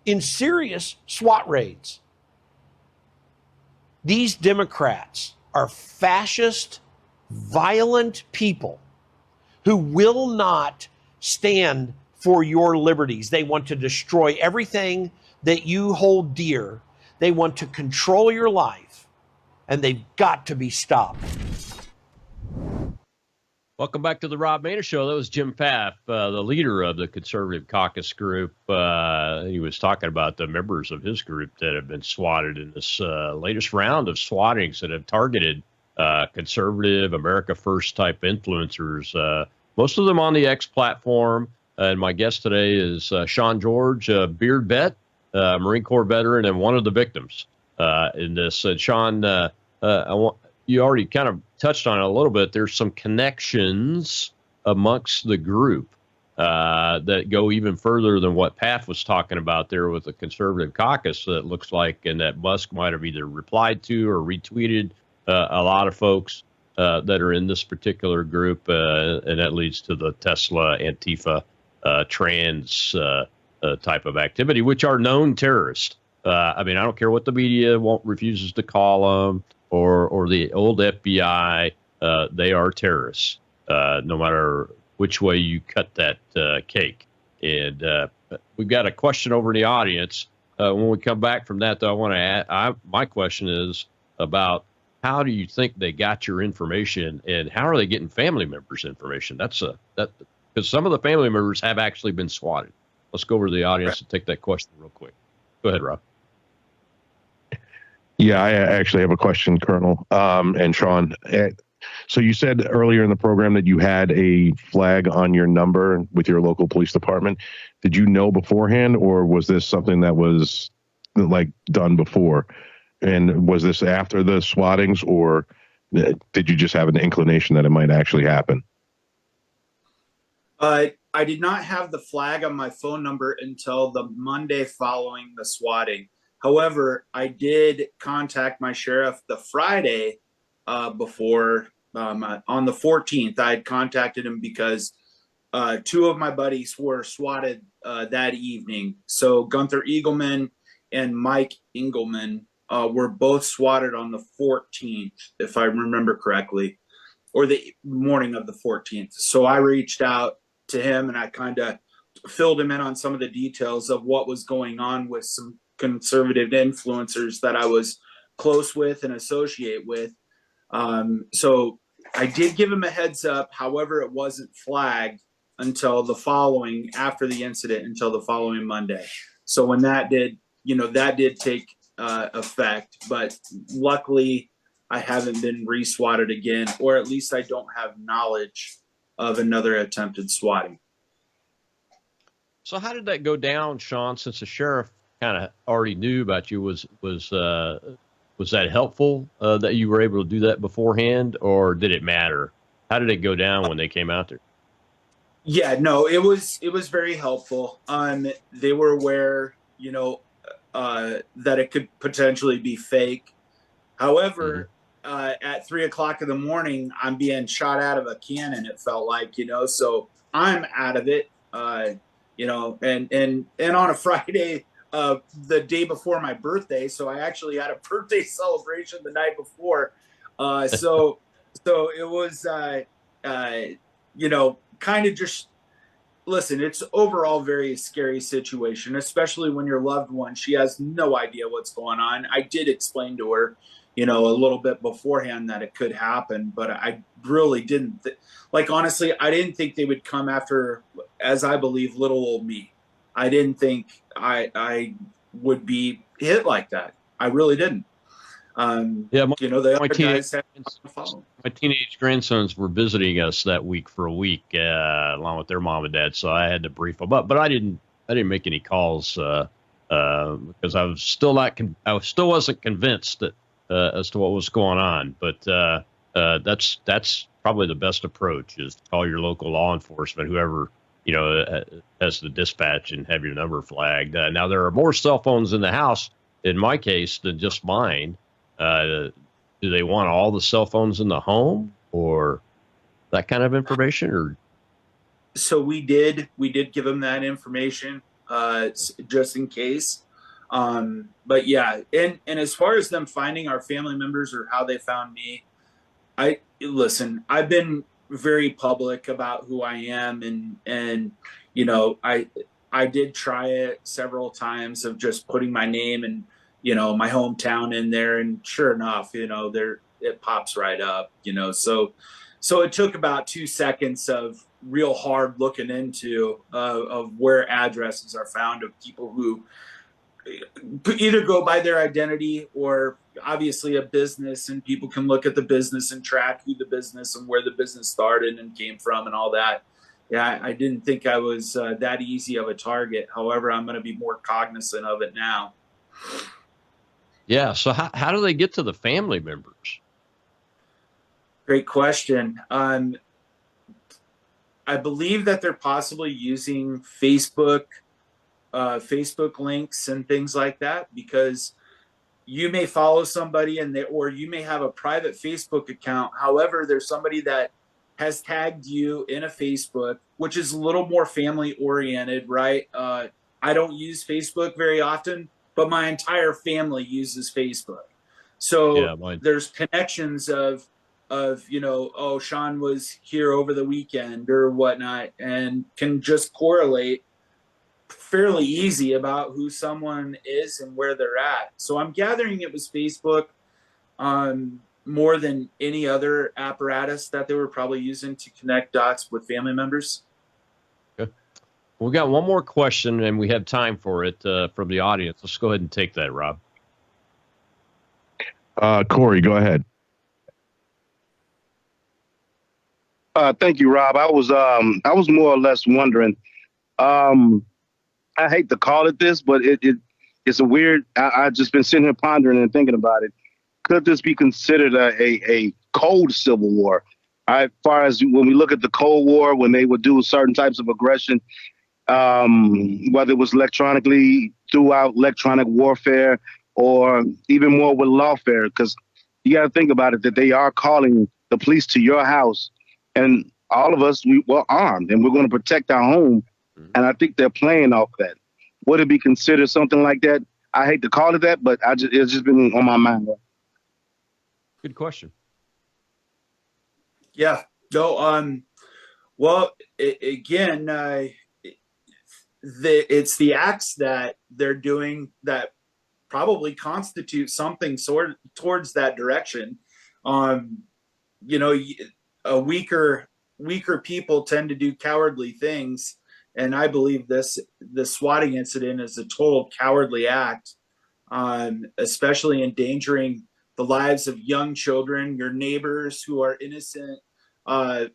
in serious SWAT raids. These Democrats are fascist, violent people who will not stand for your liberties. They want to destroy everything that you hold dear. They want to control your life, and they've got to be stopped. Welcome back to the Rob Maynard Show. That was Jim Path, the leader of the Conservative Caucus Group. He was talking about the members of his group that have been swatted in this latest round of swattings that have targeted conservative, America First type influencers, most of them on the X platform. And my guest today is Sean George, a beard vet, Marine Corps veteran, and one of the victims in this. Sean, you already kind of touched on it a little bit. There's some connections amongst the group that go even further than what Path was talking about there with the Conservative Caucus. That looks like, and that Musk might have either replied to or retweeted a lot of folks that are in this particular group, and that leads to the Tesla, Antifa, trans type of activity, which are known terrorists. I mean, I don't care what the media refuses to call them or the old FBI. They are terrorists, no matter which way you cut that cake. And we've got a question over in the audience. When we come back from that, though, I want to add, my question is about how do you think they got your information, and how are they getting family members' information? Because some of the family members have actually been swatted. Let's go over to the audience and take that question real quick. Go ahead, Rob. Yeah, I actually have a question, Colonel and Sean. So you said earlier in the program that you had a flag on your number with your local police department. Did you know beforehand, or was this something that was like done before? And was this after the swattings, or did you just have an inclination that it might actually happen? I did not have the flag on my phone number until the Monday following the swatting. However, I did contact my sheriff the Friday before, on the 14th. I had contacted him because two of my buddies were swatted that evening. So Gunther Eagleman and Mike Engelman were both swatted on the 14th, if I remember correctly, or the morning of the 14th. So I reached out to him and I kind of filled him in on some of the details of what was going on with some conservative influencers that I was close with and associate with. So I did give him a heads up. However, it wasn't flagged until after the incident, until the following Monday. So when that did take effect, but luckily I haven't been re-swatted again, or at least I don't have knowledge of another attempted swatting. So how did that go down, Sean, since the sheriff kind of already knew about you? Was that helpful that you were able to do that beforehand, or did it matter? How did it go down when they came out there? Yeah, no, it was very helpful. They were aware, that it could potentially be fake. However, at 3:00 in the morning, I'm being shot out of a cannon. It felt like, so I'm out of it, and on a Friday, the day before my birthday. So I actually had a birthday celebration the night before. So it was, kind of just, listen, it's overall very scary situation, especially when your loved one, she has no idea what's going on. I did explain to her, a little bit beforehand that it could happen, but I really didn't honestly, I didn't think they would come after, as I believe, little old me. I didn't think I would be hit like that. I really didn't. The other guys had to follow. My teenage grandsons were visiting us that week for a week, along with their mom and dad. So I had to brief them up, but I didn't make any calls because I was still wasn't convinced that as to what was going on. But that's probably the best approach, is to call your local law enforcement, whoever has the dispatch, and have your number flagged. Now there are more cell phones in the house, in my case, than just mine. Do they want all the cell phones in the home, or that kind of information? Or so we did give them that information just in case. But yeah, and as far as them finding our family members or how they found me, I've been very public about who I am, and I did try it several times of just putting my name and my hometown in there, and sure enough, it pops right up, so it took about 2 seconds of real hard looking into of where addresses are found of people who either go by their identity, or obviously a business, and people can look at the business and track who the business and where the business started and came from and all that. Yeah, I didn't think I was that easy of a target. However, I'm going to be more cognizant of it now. Yeah. So how do they get to the family members? Great question. I believe that they're possibly using Facebook links and things like that, because you may follow somebody or you may have a private Facebook account. However, there's somebody that has tagged you in a Facebook, which is a little more family oriented, right? I don't use Facebook very often, but my entire family uses Facebook. So there's connections of oh, Sean was here over the weekend or whatnot, and can just correlate fairly easy about who someone is and where they're at. So I'm gathering it was Facebook more than any other apparatus that they were probably using to connect dots with family members. Okay. We got one more question, and we have time for it from the audience. Let's go ahead and take that, Rob. Corey, go ahead. Thank you, Rob. I was more or less wondering. I hate to call it this, but it's a weird. I've just been sitting here pondering and thinking about it. Could this be considered a cold civil war? As far as when we look at the Cold War, when they would do certain types of aggression, whether it was electronically throughout electronic warfare or even more with lawfare, because you got to think about it, that they are calling the police to your house, and all of us, we're armed and we're going to protect our home. And I think they're playing off that. Would it be considered something like that? I hate to call it that, but it's just been on my mind. Good question. Yeah. No. Well, again, it's the acts that they're doing that probably constitute something towards that direction. Weaker people tend to do cowardly things, and I believe the swatting incident is a total cowardly act, especially endangering the lives of young children, your neighbors who are innocent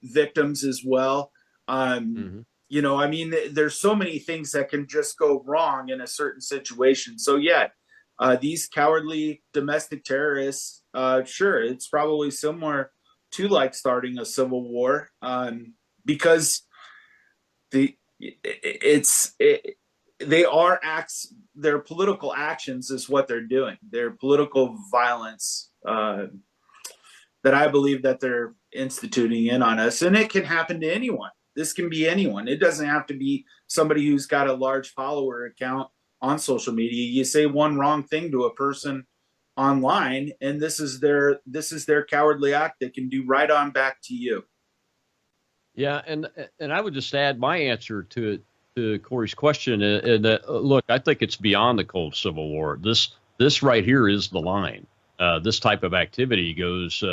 victims as well. There's so many things that can just go wrong in a certain situation. So these cowardly domestic terrorists, sure, it's probably similar to like starting a civil war, because they are acts. Their political actions is what they're doing. Their political violence that I believe that they're instituting in on us, and it can happen to anyone. This can be anyone. It doesn't have to be somebody who's got a large follower account on social media. You say one wrong thing to a person online, and this is their cowardly act. They can do right on back to you. Yeah, and I would just add my answer to Corey's question. And look, I think it's beyond the cold civil war. This right here is the line. This type of activity is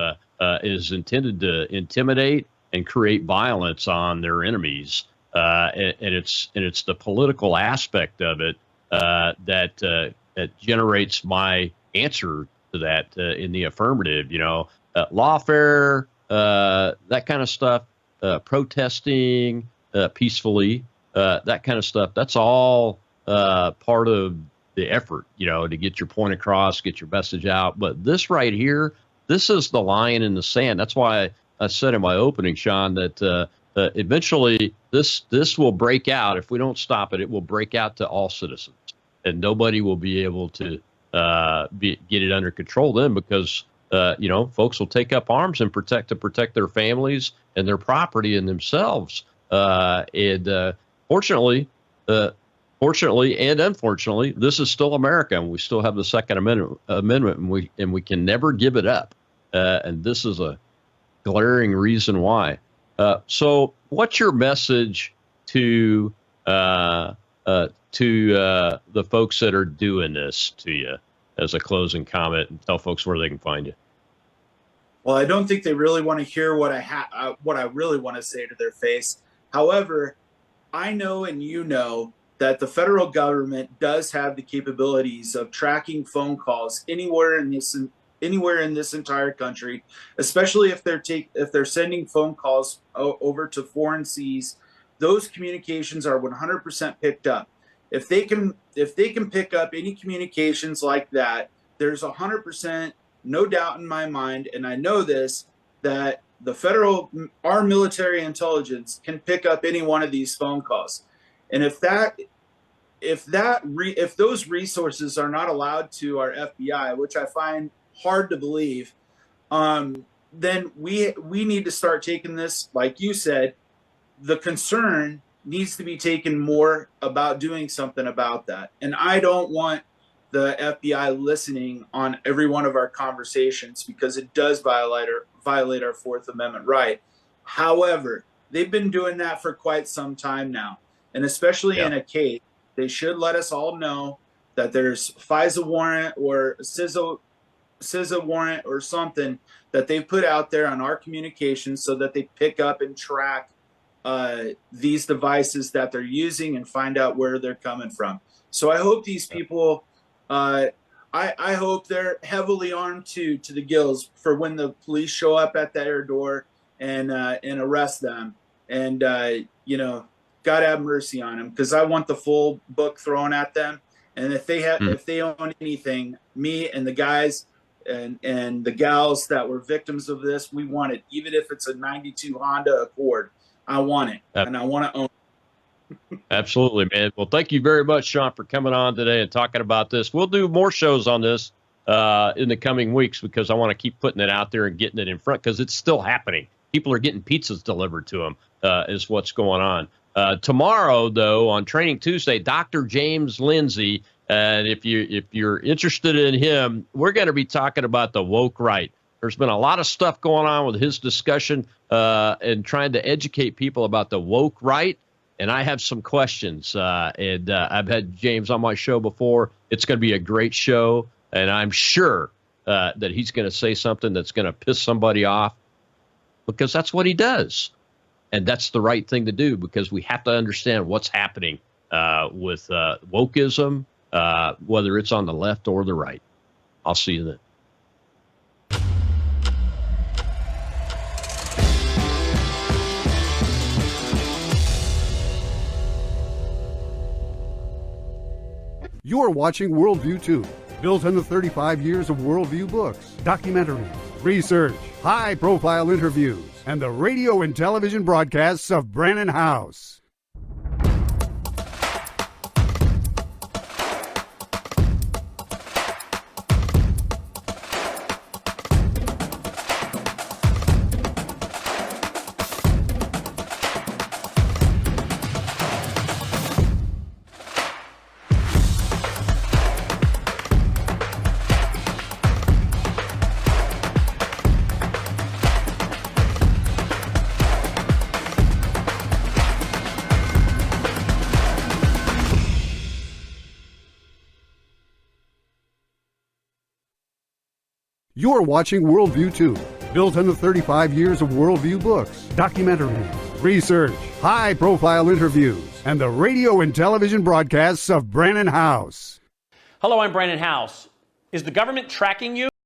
intended to intimidate and create violence on their enemies, and it's the political aspect of it that generates my answer to that in the affirmative. Lawfare, that kind of stuff, protesting peacefully, that kind of stuff. That's all part of the effort, to get your point across, get your message out. But this right here, this is the line in the sand. That's why I said in my opening, Sean, that eventually this will break out. If we don't stop it, it will break out to all citizens, and nobody will be able to get it under control then, because folks will take up arms and protect their families and their property and themselves. Fortunately and unfortunately, this is still America, and we still have the Second Amendment, and we can never give it up. And this is a glaring reason why. So, what's your message to the folks that are doing this to you as a closing comment, and tell folks where they can find you? Well, I don't think they really want to hear what I really want to say to their face. However, I know and you know that the federal government does have the capabilities of tracking phone calls anywhere in this entire country, especially if they're sending phone calls over to foreign seas. Those communications are 100% picked up. If they can pick up any communications like that, there's 100% no doubt in my mind, and I know this, that our military intelligence can pick up any one of these phone calls. And if those resources are not allowed to our FBI, which I find hard to believe, then we need to start taking this, like you said, the concern needs to be taken more about doing something about that. And I don't want the FBI listening on every one of our conversations because it does violate our Fourth Amendment right. However, they've been doing that for quite some time now. And especially in a case, they should let us all know that there's FISA warrant or CISA warrant or something that they put out there on our communications so that they pick up and track these devices that they're using and find out where they're coming from. So I hope these people, I hope they're heavily armed to the gills for when the police show up at their door and arrest them. And, God have mercy on them, because I want the full book thrown at them. And if they own anything, me and the guys and the gals that were victims of this, we want it. Even if it's a 92 Honda Accord, I want it, and I want to own it. Absolutely, man. Well, thank you very much, Sean, for coming on today and talking about this. We'll do more shows on this in the coming weeks because I want to keep putting it out there and getting it in front because it's still happening. People are getting pizzas delivered to them is what's going on. Tomorrow, though, on Training Tuesday, Dr. James Lindsay, and if you're interested in him, we're going to be talking about the woke right. There's been a lot of stuff going on with his discussion and trying to educate people about the woke right. And I have some questions. And I've had James on my show before. It's going to be a great show. And I'm sure that he's going to say something that's going to piss somebody off because that's what he does. And that's the right thing to do because we have to understand what's happening with wokeism, whether it's on the left or the right. I'll see you then. You're watching Worldview 2, built on the 35 years of Worldview books, documentaries, research, high-profile interviews, and the radio and television broadcasts of Brannon Howse. You're watching Worldview 2, built on the 35 years of Worldview books, documentaries, research, high-profile interviews, and the radio and television broadcasts of Brannon Howse. Hello, I'm Brannon Howse. Is the government tracking you?